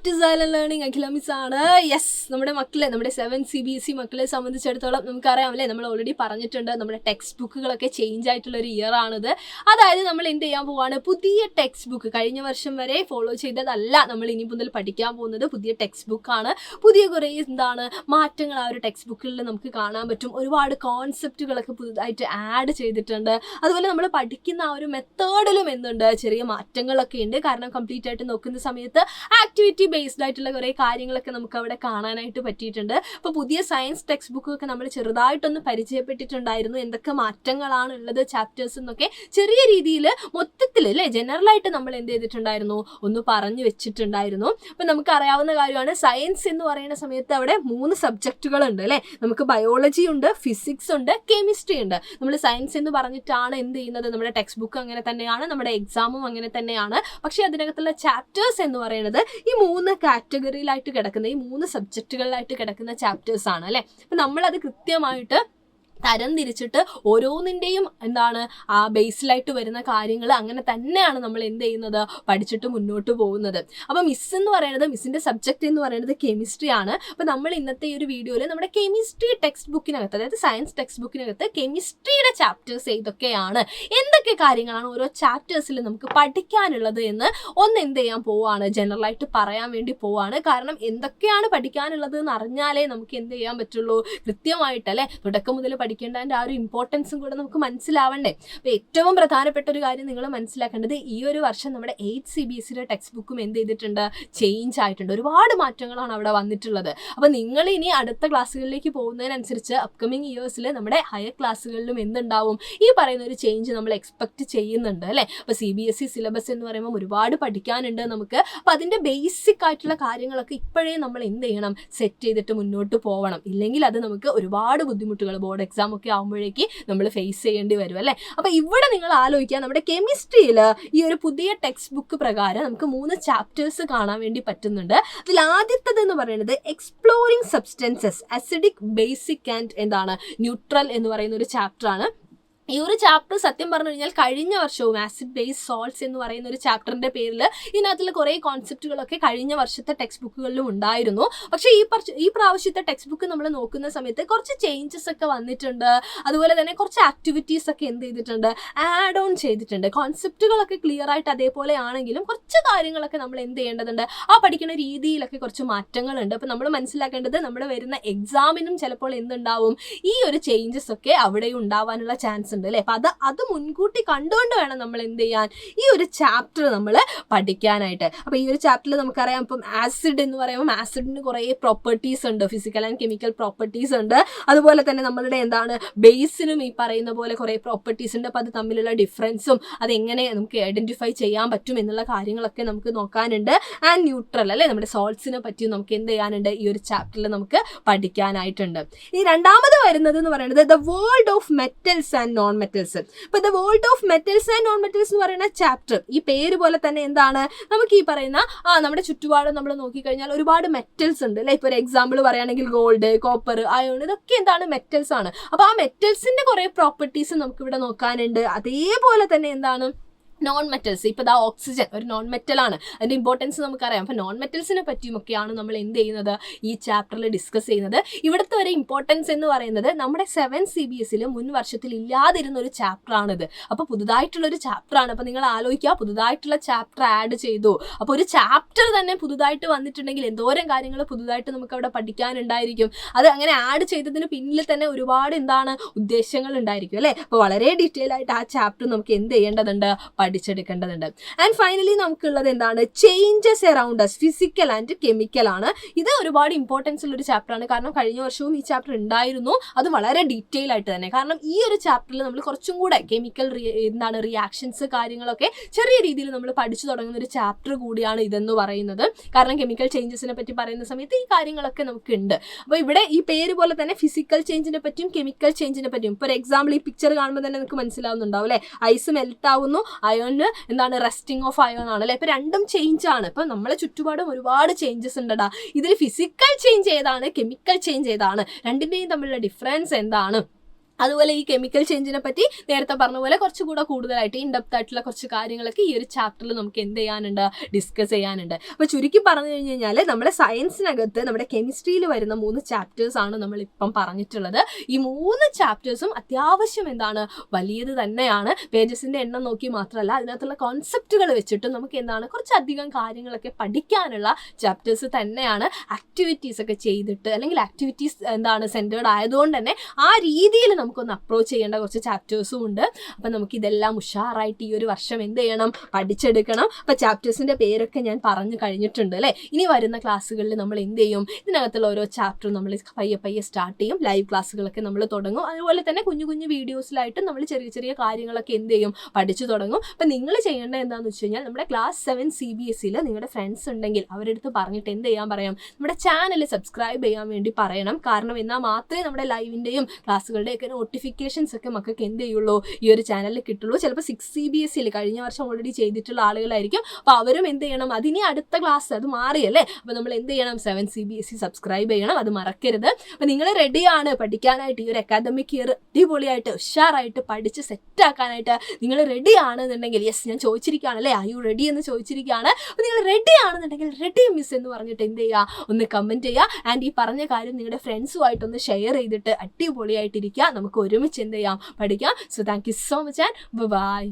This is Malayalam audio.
To silent learning. Akhila miss ആണ്. യെസ്, നമ്മുടെ 7 CBSE മക്കളെ സംബന്ധിച്ചിടത്തോളം നമുക്കറിയാം അല്ലേ, നമ്മൾ ഓൾറെഡി പറഞ്ഞിട്ടുണ്ട് നമ്മുടെ ടെക്സ്റ്റ് ബുക്കുകളൊക്കെ ചേഞ്ച് ആയിട്ടുള്ള ഒരു ഇയർ ആണിത്. അതായത് നമ്മൾ എന്ത് ചെയ്യാൻ പോവാണ്, പുതിയ ടെക്സ്റ്റ് ബുക്ക് കഴിഞ്ഞ വർഷം വരെ ഫോളോ ചെയ്തതല്ല നമ്മൾ ഇനി മുതൽ പഠിക്കാൻ പോകുന്നത്. പുതിയ ടെക്സ്റ്റ് ബുക്കാണ്. പുതിയ കുറേ മാറ്റങ്ങൾ ആ ഒരു ടെക്സ്റ്റ് ബുക്കിൽ നമുക്ക് കാണാൻ പറ്റും. ഒരുപാട് കോൺസെപ്റ്റുകളൊക്കെ പുതുതായിട്ട് ആഡ് ചെയ്തിട്ടുണ്ട്. അതുപോലെ നമ്മൾ പഠിക്കുന്ന ആ ഒരു മെത്തേഡിലും എന്തുണ്ട്, ചെറിയ മാറ്റങ്ങളൊക്കെ ഉണ്ട്. കാരണം കംപ്ലീറ്റ് ആയിട്ട് നോക്കുന്ന സമയത്ത് ആക്ടിവിറ്റി ബേസ്ഡ് ആയിട്ടുള്ള കുറേ കാര്യങ്ങളൊക്കെ നമുക്ക് അവിടെ കാണാനായിട്ട് പറ്റിയിട്ടുണ്ട്. അപ്പോൾ പുതിയ സയൻസ് ടെക്സ്റ്റ് ബുക്കൊക്കെ നമ്മൾ ചെറുതായിട്ടൊന്ന് പരിചയപ്പെട്ടിട്ടുണ്ടായിരുന്നു. എന്തൊക്കെ മാറ്റങ്ങളാണ് ഉള്ളത് ചാപ്റ്റേഴ്സ് എന്നൊക്കെ ചെറിയ രീതിയിൽ മൊത്തത്തിൽ അല്ലേ ജനറലായിട്ട് നമ്മൾ എന്ത് ചെയ്തിട്ടുണ്ടായിരുന്നു, ഒന്ന് പറഞ്ഞു വെച്ചിട്ടുണ്ടായിരുന്നു. അപ്പം നമുക്കറിയാവുന്ന കാര്യമാണ്, സയൻസ് എന്ന് പറയുന്ന സമയത്ത് അവിടെ 3 സബ്ജക്റ്റുകളുണ്ട് അല്ലേ. നമുക്ക് ബയോളജി ഉണ്ട്, ഫിസിക്സ് ഉണ്ട്, കെമിസ്ട്രി ഉണ്ട്. നമ്മൾ സയൻസ് എന്ന് പറഞ്ഞിട്ടാണ് എന്ത് ചെയ്യുന്നത്, നമ്മുടെ ടെക്സ്റ്റ് ബുക്ക് അങ്ങനെ തന്നെയാണ്, നമ്മുടെ എക്സാമും അങ്ങനെ തന്നെയാണ്. പക്ഷേ അതിനകത്തുള്ള ചാപ്റ്റേഴ്സ് എന്ന് പറയുന്നത് ഈ 3 കാറ്റഗറിയിലായിട്ട് കിടക്കുന്ന, ഈ 3 സബ്ജക്റ്റുകളിലായിട്ട് കിടക്കുന്ന ചാപ്റ്റേഴ്സ് ആണ് അല്ലേ. അപ്പം നമ്മളത് കൃത്യമായിട്ട് തരം തിരിച്ചിട്ട് ഓരോന്നിൻ്റെയും ആ ബേസിലായിട്ട് വരുന്ന കാര്യങ്ങൾ അങ്ങനെ തന്നെയാണ് നമ്മൾ എന്ത് ചെയ്യുന്നത്, പഠിച്ചിട്ട് മുന്നോട്ട് പോകുന്നത്. അപ്പോൾ മിസ് എന്ന് പറയുന്നത്, മിസ്സിൻ്റെ സബ്ജക്റ്റ് എന്ന് പറയുന്നത് കെമിസ്ട്രി ആണ്. അപ്പോൾ നമ്മൾ ഇന്നത്തെ ഈ ഒരു വീഡിയോയിൽ നമ്മുടെ കെമിസ്ട്രി ടെക്സ്റ്റ് ബുക്കിനകത്ത്, അതായത് സയൻസ് ടെക്സ്റ്റ് ബുക്കിനകത്ത് കെമിസ്ട്രിയുടെ ചാപ്റ്റേഴ്സ് ഏതൊക്കെയാണ്, എന്തൊക്കെ കാര്യങ്ങളാണ് ഓരോ ചാപ്റ്റേഴ്സിൽ നമുക്ക് പഠിക്കാനുള്ളത് എന്ന് എന്ത് ചെയ്യാൻ പോവാണ്, ജനറലായിട്ട് പറയാൻ വേണ്ടി പോവാണ്. കാരണം എന്തൊക്കെയാണ് പഠിക്കാനുള്ളത് എന്ന് അറിഞ്ഞാലേ നമുക്ക് എന്ത് ചെയ്യാൻ പറ്റുള്ളൂ, കൃത്യമായിട്ടല്ലേ തുടക്കം മുതൽ പഠിക്കേണ്ടതിൻ്റെ ആ ഒരു ഇമ്പോർട്ടൻസും കൂടെ നമുക്ക് മനസ്സിലാവണ്ടേ. അപ്പോൾ ഏറ്റവും പ്രധാനപ്പെട്ട ഒരു കാര്യം നിങ്ങൾ മനസ്സിലാക്കേണ്ടത്, ഈ ഒരു വർഷം നമ്മുടെ 8 CBSE ടെക്സ്റ്റ് ബുക്കും എന്ത് ചെയ്തിട്ടുണ്ട്, ചേഞ്ച് ആയിട്ടുണ്ട്. ഒരുപാട് മാറ്റങ്ങളാണ് അവിടെ വന്നിട്ടുള്ളത്. അപ്പോൾ നിങ്ങൾ ഇനി അടുത്ത ക്ലാസ്സുകളിലേക്ക് പോകുന്നതിനനുസരിച്ച് അപ്കമിങ് ഇയേഴ്സിൽ നമ്മുടെ ഹയർ ക്ലാസ്സുകളിലും എന്തുണ്ടാവും, ഈ പറയുന്ന ഒരു ചേഞ്ച് നമ്മൾ എക്സ്പെക്ട് ചെയ്യുന്നുണ്ട് അല്ലേ. അപ്പോൾ CBSE സിലബസ് എന്ന് പറയുമ്പോൾ ഒരുപാട് പഠിക്കാനുണ്ട് നമുക്ക്. അപ്പോൾ അതിൻ്റെ ബേസിക് ആയിട്ടുള്ള കാര്യങ്ങളൊക്കെ ഇപ്പോഴേ നമ്മൾ എന്ത് ചെയ്യണം, സെറ്റ് ചെയ്തിട്ട് മുന്നോട്ട് പോകണം. ഇല്ലെങ്കിൽ അത് നമുക്ക് ഒരുപാട് ബുദ്ധിമുട്ടുകൾ ബോർഡ് എക്സാം ഒക്കെ ആകുമ്പോഴേക്ക് നമ്മൾ ഫേസ് ചെയ്യേണ്ടി വരും അല്ലേ. അപ്പോൾ ഇവിടെ നിങ്ങൾ ആലോചിക്കുക, നമ്മുടെ കെമിസ്ട്രിയിൽ ഈ ഒരു പുതിയ ടെക്സ്റ്റ് ബുക്ക് പ്രകാരം നമുക്ക് 3 ചാപ്റ്റേഴ്സ് കാണാൻ വേണ്ടി പറ്റുന്നുണ്ട്. അതിൽ ആദ്യത്തത് എന്ന് പറയുന്നത് exploring substances, acidic, basic and neutral എന്ന് പറയുന്ന ഒരു ചാപ്റ്ററാണ്. ഈ ഒരു ചാപ്റ്റർ സത്യം പറഞ്ഞു കഴിഞ്ഞാൽ കഴിഞ്ഞ വർഷവും ആസിഡ് ബേസ് സോൾട്സ് എന്ന് പറയുന്ന ഒരു ചാപ്റ്ററിൻ്റെ പേരിൽ ഇതിനകത്തുള്ള കുറേ കോൺസെപ്റ്റുകളൊക്കെ കഴിഞ്ഞ വർഷത്തെ ടെക്സ്റ്റ് ബുക്കുകളിലും ഉണ്ടായിരുന്നു. പക്ഷേ ഈ പ്രാവശ്യത്തെ ടെക്സ്റ്റ് ബുക്ക് നമ്മൾ നോക്കുന്ന സമയത്ത് കുറച്ച് ചേഞ്ചസ് ഒക്കെ വന്നിട്ടുണ്ട്. അതുപോലെ തന്നെ കുറച്ച് ആക്ടിവിറ്റീസ് ഒക്കെ എന്ത് ചെയ്തിട്ടുണ്ട്, ആഡ് ഓൺ ചെയ്തിട്ടുണ്ട്. കോൺസെപ്റ്റുകളൊക്കെ ക്ലിയർ ആയിട്ട് അതേപോലെ ആണെങ്കിലും കുറച്ച് കാര്യങ്ങളൊക്കെ നമ്മൾ എന്ത് ചെയ്യേണ്ടതുണ്ട്, ആ പഠിക്കുന്ന രീതിയിലൊക്കെ കുറച്ച് മാറ്റങ്ങളുണ്ട്. അപ്പോൾ നമ്മൾ മനസ്സിലാക്കേണ്ടത്, നമ്മുടെ വരുന്ന എക്സാമിനും ചിലപ്പോൾ എന്തുണ്ടാവും, ഈ ഒരു ചേഞ്ചസ് ഒക്കെ അവിടെയും ഉണ്ടാവാനുള്ള ചാൻസ് ഉണ്ട് അല്ലേ. അപ്പം അത് മുൻകൂട്ടി കണ്ടുകൊണ്ട് വേണം നമ്മൾ എന്ത് ചെയ്യാൻ, ഈ ഒരു ചാപ്റ്റർ നമ്മൾ പഠിക്കാനായിട്ട്. അപ്പോൾ ഈ ഒരു ചാപ്റ്ററിൽ നമുക്കറിയാം, ഇപ്പം ആസിഡ് എന്ന് പറയുമ്പോൾ ആസിഡിന് കുറേ പ്രോപ്പർട്ടീസ് ഉണ്ട്, ഫിസിക്കൽ ആൻഡ് കെമിക്കൽ പ്രോപ്പർട്ടീസ് ഉണ്ട്. അതുപോലെ തന്നെ നമ്മളുടെ ബേസിനും ഈ പറയുന്ന പോലെ കുറേ പ്രോപ്പർട്ടീസ് ഉണ്ട്. അപ്പോൾ അത് തമ്മിലുള്ള ഡിഫറൻസും അതെങ്ങനെ നമുക്ക് ഐഡൻറ്റിഫൈ ചെയ്യാൻ പറ്റും എന്നുള്ള കാര്യങ്ങളൊക്കെ നമുക്ക് നോക്കാനുണ്ട്. ആൻഡ് ന്യൂട്രൽ അല്ലേ, നമ്മുടെ സോൾട്സിനെ പറ്റി നമുക്ക് എന്ത് ചെയ്യാനുണ്ട്, ഈ ഒരു ചാപ്റ്ററിൽ നമുക്ക് പഠിക്കാനായിട്ടുണ്ട്. ഈ രണ്ടാമത് വരുന്നത് എന്ന് പറയുന്നത് the world of metals and non metals. ഇപ്പൊ the world of metals and non metals എന്ന് പറയുന്ന ചാപ്റ്റർ, ഈ പേര് പോലെ തന്നെ നമുക്ക് ഈ പറയുന്ന നമ്മുടെ ചുറ്റുപാടും നമ്മൾ നോക്കിക്കഴിഞ്ഞാൽ ഒരുപാട് മെറ്റൽസ് ഉണ്ട് അല്ലെ. ഇപ്പൊ ഒരു എക്സാമ്പിൾ പറയുകയാണെങ്കിൽ ഗോൾഡ്, കോപ്പർ, അയോൺ, ഇതൊക്കെ മെറ്റൽസ് ആണ്. അപ്പൊ ആ മെറ്റൽസിന്റെ കുറെ പ്രോപ്പർട്ടീസ് നമുക്ക് ഇവിടെ നോക്കാനുണ്ട്. അതേപോലെ തന്നെ നോൺ മെറ്റൽസ്, ഇപ്പോൾ ഓക്സിജൻ ഒരു നോൺ മെറ്റലാണ്, അതിൻ്റെ ഇമ്പോർട്ടൻസ് നമുക്കറിയാം. അപ്പോൾ നോൺ മെറ്റൽസിനെ പറ്റിയുമൊക്കെയാണ് നമ്മൾ എന്ത് ചെയ്യുന്നത്, ഈ ചാപ്റ്ററിൽ ഡിസ്കസ് ചെയ്യുന്നത്. ഇവിടുത്തെ ഒരു ഇമ്പോർട്ടൻസ് എന്ന് പറയുന്നത് നമ്മുടെ 7 CBSE മുൻ വർഷത്തിൽ ഇല്ലാതിരുന്ന ഒരു ചാപ്റ്ററാണിത്. അപ്പോൾ പുതുതായിട്ടുള്ളൊരു ചാപ്റ്ററാണ്. അപ്പോൾ നിങ്ങൾ ആലോചിക്കുക, പുതുതായിട്ടുള്ള ചാപ്റ്റർ ആഡ് ചെയ്തു. അപ്പോൾ ഒരു ചാപ്റ്റർ തന്നെ പുതുതായിട്ട് വന്നിട്ടുണ്ടെങ്കിൽ എന്തോരം കാര്യങ്ങൾ പുതുതായിട്ട് നമുക്ക് അവിടെ പഠിക്കാനുണ്ടായിരിക്കും. അത് അങ്ങനെ ആഡ് ചെയ്തതിന് പിന്നിൽ തന്നെ ഒരുപാട് ഉദ്ദേശങ്ങൾ ഉണ്ടായിരിക്കും അല്ലേ. അപ്പോൾ വളരെ ഡീറ്റെയിൽ ആയിട്ട് ആ ചാപ്റ്റർ നമുക്ക് എന്ത് ചെയ്യേണ്ടതുണ്ട്, പഠിച്ചെടുക്കേണ്ടതുണ്ട്. ആൻഡ് ഫൈനലി നമുക്കുള്ളത് changes around us, physical and chemical ആണ്. ഇത് ഒരുപാട് ഇമ്പോർട്ടൻസ് ഉള്ള ഒരു ചാപ്റ്ററാണ്. കാരണം കഴിഞ്ഞ വർഷവും ഈ ചാപ്റ്റർ ഉണ്ടായിരുന്നു, അത് വളരെ ഡീറ്റെയിൽ ആയിട്ട് തന്നെ. കാരണം ഈ ഒരു ചാപ്റ്ററിൽ നമ്മൾ കുറച്ചും കൂടെ കെമിക്കൽ റിയാക്ഷൻസ് കാര്യങ്ങളൊക്കെ ചെറിയ രീതിയിൽ നമ്മൾ പഠിച്ചു തുടങ്ങുന്ന ഒരു ചാപ്റ്റർ കൂടിയാണ് ഇതെന്ന് പറയുന്നത്. കാരണം കെമിക്കൽ ചേഞ്ചസിനെ പറ്റി പറയുന്ന സമയത്ത് ഈ കാര്യങ്ങളൊക്കെ നമുക്കുണ്ട്. അപ്പോൾ ഇവിടെ ഈ പേര് പോലെ തന്നെ ഫിസിക്കൽ ചേഞ്ചിനെ പറ്റിയും കെമിക്കൽ ചേഞ്ചിനെ പറ്റിയും, ഇപ്പോൾ ഒരു എക്സാമ്പിൾ ഈ പിക്ചർ കാണുമ്പോൾ തന്നെ നമുക്ക് മനസ്സിലാവുന്നുണ്ടാവും അല്ലേ. ഐസ് മെൽറ്റ് ആവുന്നു, അയോണ് റെസ്റ്റിംഗ് ഓഫ് അയോൺ ആണ് അല്ലെ. ഇപ്പൊ രണ്ടും ചേഞ്ച് ആണ്. ഇപ്പൊ നമ്മളെ ചുറ്റുപാടും ഒരുപാട് ചേഞ്ചസ് ഉണ്ടടാ. ഇതിൽ ഫിസിക്കൽ ചേഞ്ച് ഏതാണ്, കെമിക്കൽ ചേഞ്ച് ഏതാണ്, രണ്ടിന്റെയും തമ്മിലുള്ള ഡിഫറൻസ് എന്താണ്, അതുപോലെ ഈ കെമിക്കൽ ചേഞ്ചിനെ പറ്റി നേരത്തെ പറഞ്ഞ പോലെ കുറച്ചുകൂടെ കൂടുതലായിട്ട് ഇൻഡെപ്ത് ആയിട്ടുള്ള കുറച്ച് കാര്യങ്ങളൊക്കെ ഈ ഒരു ചാപ്റ്ററിൽ നമുക്ക് എന്ത് ചെയ്യാനുണ്ട്, ഡിസ്കസ് ചെയ്യാനുണ്ട്. അപ്പോൾ ചുരുക്കി പറഞ്ഞു കഴിഞ്ഞ് കഴിഞ്ഞാൽ നമ്മുടെ സയൻസിനകത്ത് നമ്മുടെ കെമിസ്ട്രിയിൽ വരുന്ന 3 ചാപ്റ്റേഴ്സ് ആണ് നമ്മളിപ്പം പറഞ്ഞിട്ടുള്ളത്. ഈ 3 ചാപ്റ്റേഴ്സും അത്യാവശ്യം എന്താണ്, വലിയത് തന്നെയാണ്. പേജസിൻ്റെ എണ്ണം നോക്കി മാത്രമല്ല, അതിനകത്തുള്ള കോൺസെപ്റ്റുകൾ വെച്ചിട്ട് നമുക്ക് എന്താണ് കുറച്ചധികം കാര്യങ്ങളൊക്കെ പഠിക്കാനുള്ള ചാപ്റ്റേഴ്സ് തന്നെയാണ്. ആക്ടിവിറ്റീസ് ഒക്കെ ചെയ്തിട്ട്, അല്ലെങ്കിൽ ആക്ടിവിറ്റീസ് എന്താണ് സെൻറ്റേർഡ് ആയതുകൊണ്ട് തന്നെ ആ രീതിയിൽ നമുക്കൊന്ന് അപ്രോച്ച് ചെയ്യേണ്ട കുറച്ച് ചാപ്റ്റേഴ്സും ഉണ്ട്. അപ്പം നമുക്കിതെല്ലാം ഉഷാറായിട്ട് ഈ ഒരു വർഷം എന്ത് ചെയ്യണം, പഠിച്ചെടുക്കണം. അപ്പം ചാപ്റ്റേഴ്സിൻ്റെ പേരൊക്കെ ഞാൻ പറഞ്ഞു കഴിഞ്ഞിട്ടുണ്ട് അല്ലേ. ഇനി വരുന്ന ക്ലാസ്സുകളിൽ നമ്മൾ എന്ത് ചെയ്യും, ഇതിനകത്തുള്ള ഓരോ ചാപ്റ്ററും നമ്മൾ പയ്യെ സ്റ്റാർട്ട് ചെയ്യും. ലൈവ് ക്ലാസ്സുകളൊക്കെ നമ്മൾ തുടങ്ങും. അതുപോലെ തന്നെ കുഞ്ഞു കുഞ്ഞു വീഡിയോസിലായിട്ട് നമ്മൾ ചെറിയ ചെറിയ കാര്യങ്ങളൊക്കെ എന്ത് ചെയ്യും, പഠിച്ചു തുടങ്ങും. അപ്പം നിങ്ങൾ ചെയ്യേണ്ടത് എന്താണെന്ന് വെച്ച് കഴിഞ്ഞാൽ, നമ്മുടെ ക്ലാസ് 7 CBSEയിൽ നിങ്ങളുടെ ഫ്രണ്ട്സ് ഉണ്ടെങ്കിൽ അവരുടെ അടുത്ത് പറഞ്ഞിട്ട് എന്ത് ചെയ്യാൻ പറയാം, നമ്മുടെ ചാനൽ സബ്സ്ക്രൈബ് ചെയ്യാൻ വേണ്ടി പറയണം. കാരണം എന്നാൽ മാത്രമേ നമ്മുടെ ലൈവിൻ്റെയും ക്ലാസ്സുകളുടെയൊക്കെ നോട്ടിഫിക്കേഷൻസ് ഒക്കെ മക്കൾക്ക് എന്ത് ചെയ്യുള്ളൂ, ഈ ഒരു ചാനലിൽ കിട്ടുള്ളൂ. ചിലപ്പോൾ 6 CBSEയിൽ കഴിഞ്ഞ വർഷം ഓൾറെഡി ചെയ്തിട്ടുള്ള ആളുകളായിരിക്കും. അപ്പോൾ അവരും എന്ത് ചെയ്യണം, അതിനി അടുത്ത ക്ലാസ് അത് മാറിയല്ലേ, അപ്പോൾ നമ്മൾ എന്ത് ചെയ്യണം, 7 CBSE സബ്സ്ക്രൈബ് ചെയ്യണം, അത് മറക്കരുത്. അപ്പോൾ നിങ്ങൾ റെഡിയാണ് പഠിക്കാനായിട്ട്, ഈ ഒരു അക്കാദമിക് ഇയർ അടിപൊളിയായിട്ട് ഉഷാറായിട്ട് പഠിച്ച് സെറ്റാക്കാനായിട്ട് നിങ്ങൾ റെഡി ആണെന്നുണ്ടെങ്കിൽ, യെസ് ഞാൻ ചോദിച്ചിരിക്കുകയാണല്ലേ, ആർ യു റെഡി എന്ന് ചോദിച്ചിരിക്കുകയാണ്. അപ്പോൾ നിങ്ങൾ റെഡി ആണെന്നുണ്ടെങ്കിൽ റെഡി മിസ് എന്ന് പറഞ്ഞിട്ട് എന്ത് ചെയ്യുക, ഒന്ന് കമൻറ്റ് ചെയ്യുക. ആൻഡ് ഈ പറഞ്ഞ കാര്യം നിങ്ങളുടെ ഫ്രണ്ട്സുമായിട്ടൊന്ന് ഷെയർ ചെയ്തിട്ട് അടിപൊളിയായിട്ടിരിക്കുക. നമുക്ക് ഒരുമിച്ച് എന്ത് ചെയ്യാം, പഠിക്കാം. So thank you so much and by.